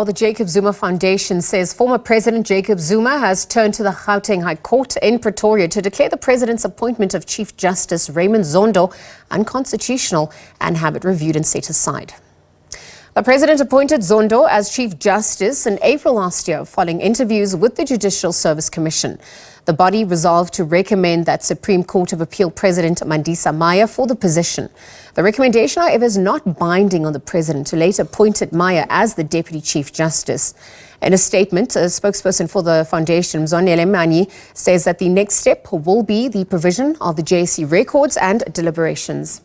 Well, the Jacob Zuma Foundation says former President Jacob Zuma has turned to the Gauteng High Court in Pretoria to declare the president's appointment of Chief Justice Raymond Zondo unconstitutional and have it reviewed and set aside. The president appointed Zondo as Chief Justice in April last year following interviews with the Judicial Service Commission. The body resolved to recommend that Supreme Court of Appeal President Mandisa Maya for the position. The recommendation, however, is not binding on the president, who later appointed Maya as the Deputy Chief Justice. In a statement, a spokesperson for the foundation, Mzwanele Manyi, says that the next step will be the provision of the JSC records and deliberations.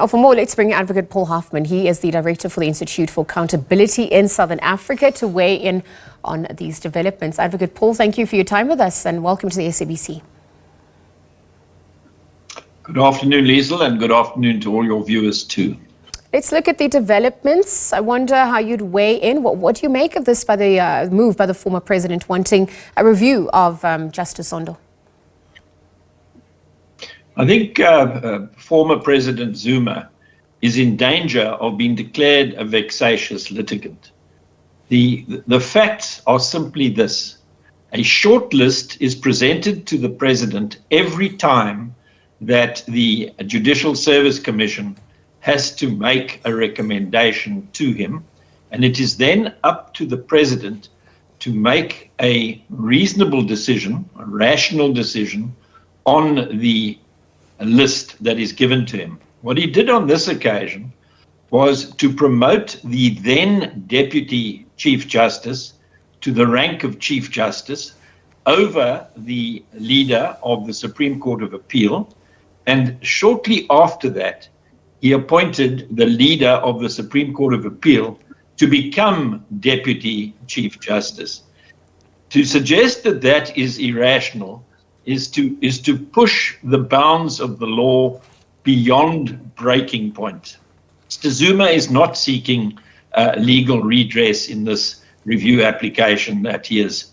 For more, let's bring Advocate Paul Hoffman. He is the Director for the Institute for Accountability in Southern Africa to weigh in on these developments. Advocate Paul, thank you for your time with us and welcome to the SABC. Good afternoon, Liesl, and good afternoon to all your viewers too. Let's look at the developments. I wonder how you'd weigh in. What do you make of this by the move by the former president wanting a review of Justice Zondo? I think former President Zuma is in danger of being declared a vexatious litigant. The facts are simply this. A short list is presented to the president every time that the Judicial Service Commission has to make a recommendation to him, and it is then up to the president to make a reasonable decision, a rational decision on the list that is given to him. What he did on this occasion was to promote the then Deputy Chief Justice to the rank of Chief Justice over the leader of the Supreme Court of Appeal, and shortly after that he appointed the leader of the Supreme Court of Appeal to become Deputy Chief Justice. To suggest that that is irrational is to push the bounds of the law beyond breaking point. Mr. Zuma is not seeking legal redress in this review application that he has,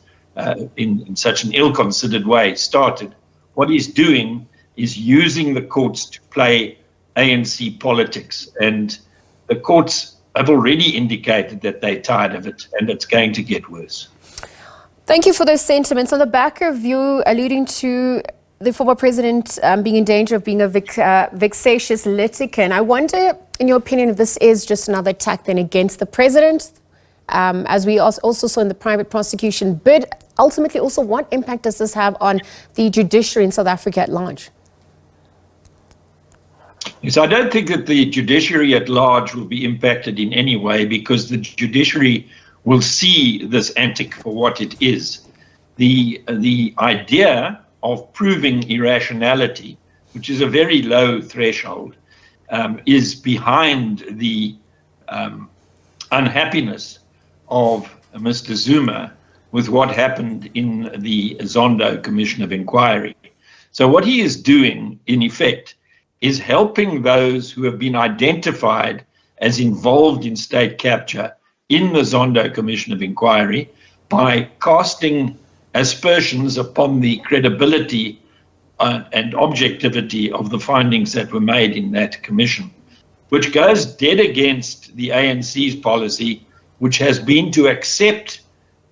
in such an ill-considered way, started. What he's doing is using the courts to play ANC politics, and the courts have already indicated that they're tired of it, and it's going to get worse. Thank you for those sentiments. On the back of you alluding to the former president being in danger of being a vexatious litigant, I wonder, in your opinion, if this is just another attack then against the president, as we also saw in the private prosecution bid. Ultimately, also, what impact does this have on the judiciary in South Africa at large? Yes, I don't think that the judiciary at large will be impacted in any way, because the judiciary will see this antic for what it is. The idea of proving irrationality, which is a very low threshold, is behind the unhappiness of Mr. Zuma with what happened in the Zondo Commission of Inquiry. So what he is doing, in effect, is helping those who have been identified as involved in state capture in the Zondo Commission of Inquiry by casting aspersions upon the credibility and objectivity of the findings that were made in that commission, which goes dead against the ANC's policy, which has been to accept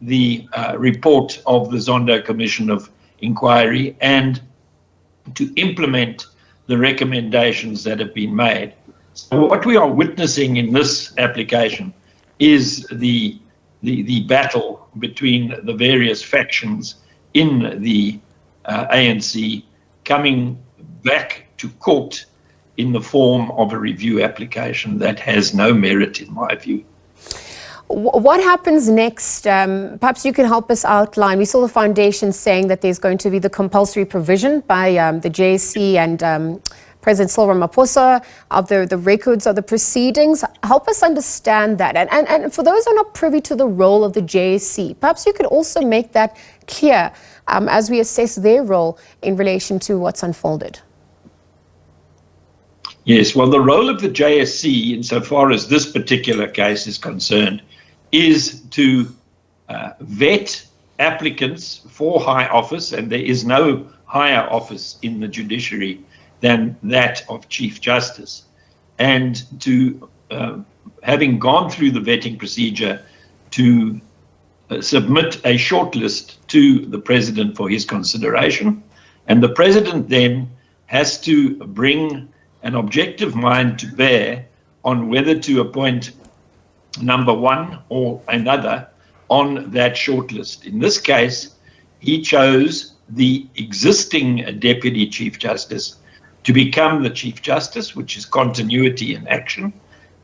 the report of the Zondo Commission of Inquiry and to implement the recommendations that have been made. So what we are witnessing in this application is the battle between the various factions in the ANC coming back to court in the form of a review application that has no merit, in my view. What happens next? Perhaps you can help us outline. We saw the foundation saying that there's going to be the compulsory provision by the JSC and President Cyril Ramaphosa of the records of the proceedings. Help us understand that. And for those who are not privy to the role of the JSC, perhaps you could also make that clear as we assess their role in relation to what's unfolded. Yes, well, the role of the JSC, insofar as this particular case is concerned, is to vet applicants for high office, and there is no higher office in the judiciary than that of Chief Justice, and to having gone through the vetting procedure, to submit a shortlist to the president for his consideration. And the president then has to bring an objective mind to bear on whether to appoint number one or another on that shortlist. In this case, he chose the existing Deputy Chief Justice to become the Chief Justice, which is continuity in action.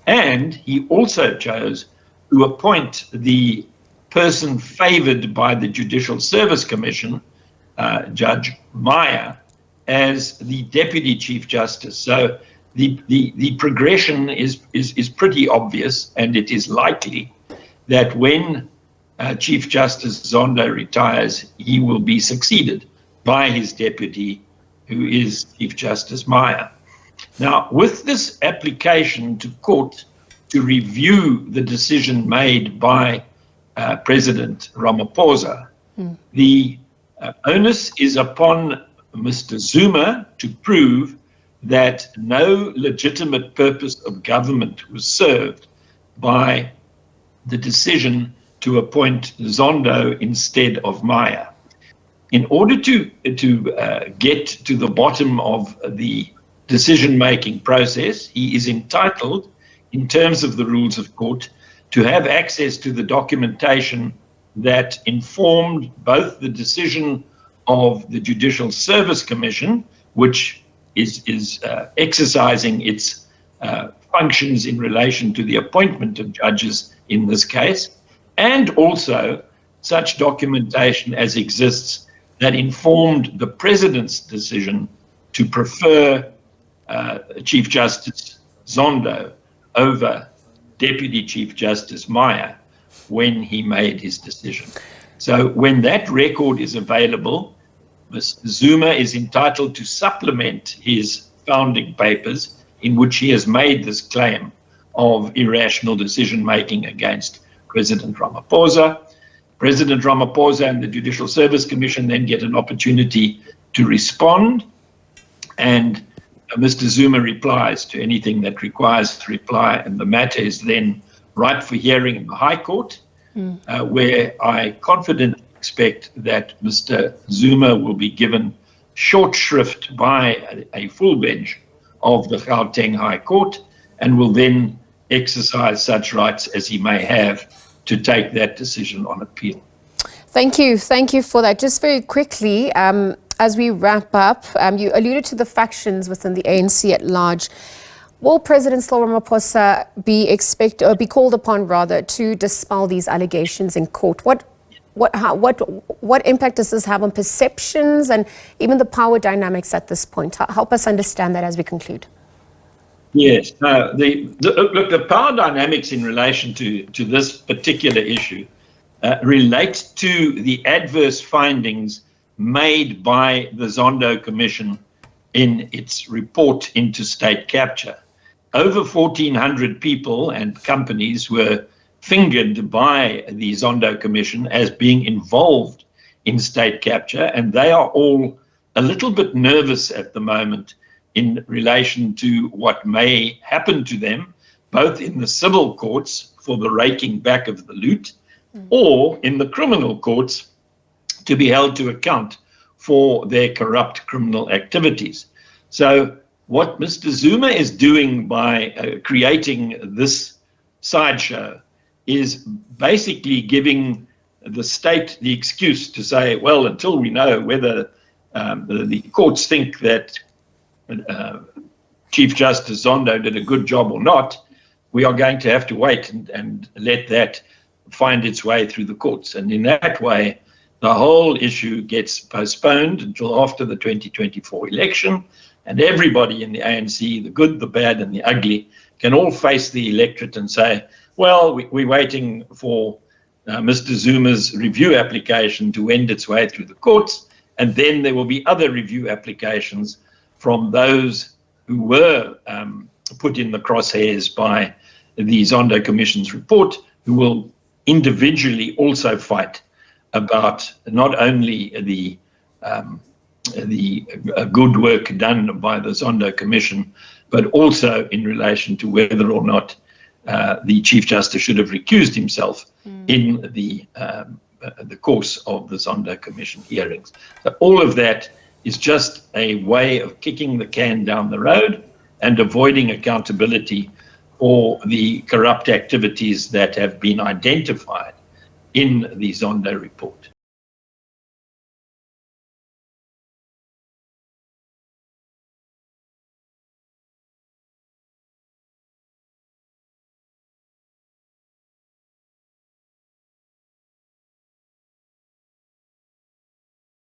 And he also chose to appoint the person favored by the Judicial Service Commission, Judge Meyer, as the Deputy Chief Justice. So the progression is pretty obvious, and it is likely that when Chief Justice Zondo retires, he will be succeeded by his deputy, who is Chief Justice Meyer. Now, with this application to court to review the decision made by President Ramaphosa, the onus is upon Mr. Zuma to prove that no legitimate purpose of government was served by the decision to appoint Zondo instead of Meyer. In order to get to the bottom of the decision-making process, he is entitled, in terms of the rules of court, to have access to the documentation that informed both the decision of the Judicial Service Commission, which is exercising its functions in relation to the appointment of judges in this case, and also such documentation as exists that informed the President's decision to prefer Chief Justice Zondo over Deputy Chief Justice Meyer when he made his decision. So when that record is available, Mr. Zuma is entitled to supplement his founding papers in which he has made this claim of irrational decision-making against President Ramaphosa. President Ramaphosa and the Judicial Service Commission then get an opportunity to respond, and Mr. Zuma replies to anything that requires a reply, and the matter is then ripe for hearing in the High Court, where I confidently expect that Mr. Zuma will be given short shrift by a full bench of the Gauteng High Court, and will then exercise such rights as he may have to take that decision on appeal. Thank you for that. Just very quickly, as we wrap up, you alluded to the factions within the ANC at large. Will President Cyril Ramaphosa be called upon to dispel these allegations in court? What impact does this have on perceptions and even the power dynamics at this point? Help us understand that as we conclude. Yes, look, the power dynamics in relation to this particular issue relate to the adverse findings made by the Zondo Commission in its report into state capture. Over 1,400 people and companies were fingered by the Zondo Commission as being involved in state capture, and they are all a little bit nervous at the moment in relation to what may happen to them, both in the civil courts for the raking back of the loot, or in the criminal courts to be held to account for their corrupt criminal activities. So what Mr. Zuma is doing by creating this sideshow is basically giving the state the excuse to say, well, until we know whether the courts think that Chief Justice Zondo did a good job or not, we are going to have to wait and let that find its way through the courts. And in that way, the whole issue gets postponed until after the 2024 election, and everybody in the ANC, the good, the bad, and the ugly, can all face the electorate and say, well, we're waiting for Mr. Zuma's review application to wend its way through the courts, and then there will be other review applications from those who were put in the crosshairs by the Zondo Commission's report, who will individually also fight about not only the good work done by the Zondo Commission, but also in relation to whether or not the Chief Justice should have recused himself in the course of the Zondo Commission hearings. So all of that is just a way of kicking the can down the road and avoiding accountability for the corrupt activities that have been identified in the Zondo report.